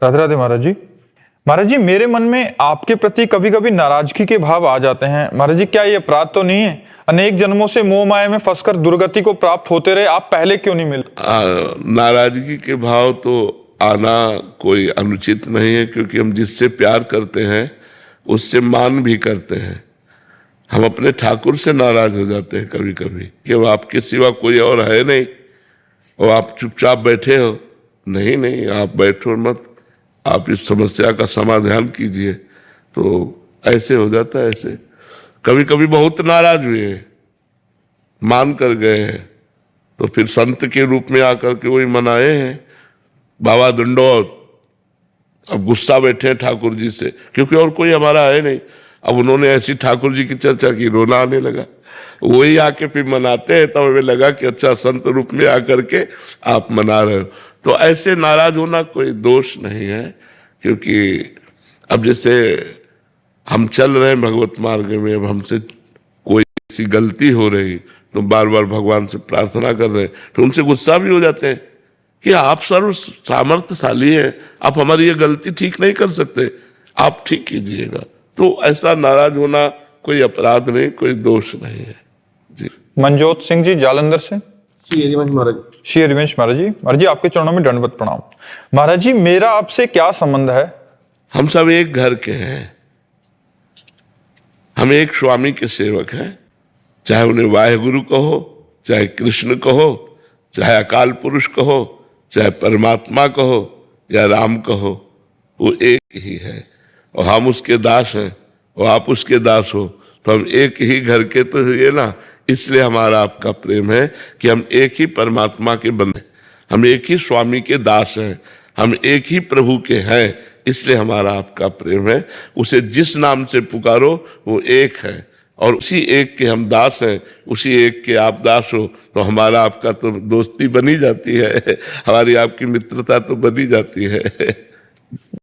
राधे राधे महाराज जी। महाराज जी, मेरे मन में आपके प्रति कभी कभी नाराजगी के भाव आ जाते हैं। महाराज जी, क्या ये अपराध तो नहीं है? अनेक जन्मों से मोह माया में फंसकर दुर्गति को प्राप्त होते रहे, आप पहले क्यों नहीं मिले? नाराजगी के भाव तो आना कोई अनुचित नहीं है, क्योंकि हम जिससे प्यार करते हैं उससे मान भी करते हैं। हम अपने ठाकुर से नाराज हो जाते हैं कभी कभी कि वो आपके सिवा कोई और है नहीं और आप चुपचाप बैठे हो। नहीं, आप बैठो मत, आप इस समस्या का समाधान कीजिए। तो ऐसे हो जाता है। ऐसे कभी कभी बहुत नाराज हुए, मान कर गए हैं, तो फिर संत के रूप में आकर के वही मनाए हैं, बाबा दंडोत। अब गुस्सा बैठे हैं ठाकुर जी से, क्योंकि और कोई हमारा है नहीं। अब उन्होंने ऐसी ठाकुर जी की चर्चा की, रोना आने लगा। वही आके फिर मनाते हैं, तब हमें लगा कि अच्छा, संत रूप में आकर के आप मना रहे हो। तो ऐसे नाराज होना कोई दोष नहीं है, क्योंकि अब जैसे हम चल रहे हैं भगवत मार्ग में, अब हमसे कोई ऐसी गलती हो रही तो बार बार भगवान से प्रार्थना कर रहे हैं, तो उनसे गुस्सा भी हो जाते हैं कि आप सर्व सामर्थ्यशाली हैं, आप हमारी ये गलती ठीक नहीं कर सकते, आप ठीक कीजिएगा। तो ऐसा नाराज होना कोई अपराध नहीं, कोई दोष नहीं है जी। मनजोत सिंह जी जालंधर से। श्री हरिवंश महाराज जी। महाराज जी, आपके चरणों में दंडवत प्रणाम। महाराज जी, मेरा आपसे क्या संबंध है? हम सब एक घर के हैं, हम एक स्वामी के सेवक हैं। चाहे उन्हें वाहेगुरु कहो, चाहे कृष्ण कहो, चाहे अकाल पुरुष कहो, चाहे परमात्मा कहो या राम कहो, वो एक ही है और हम उसके दास हैं और आप उसके दास हो। तो हम एक ही घर के तो ये ना, इसलिए हमारा आपका प्रेम है कि हम एक ही परमात्मा के बंदे, हम एक ही स्वामी के दास हैं, हम एक ही प्रभु के हैं, इसलिए हमारा आपका प्रेम है। उसे जिस नाम से पुकारो वो एक है और उसी एक के हम दास हैं, उसी एक के आप दास हो। तो हमारा आपका तो दोस्ती बनी जाती है, हमारी आपकी मित्रता तो बनी जाती है।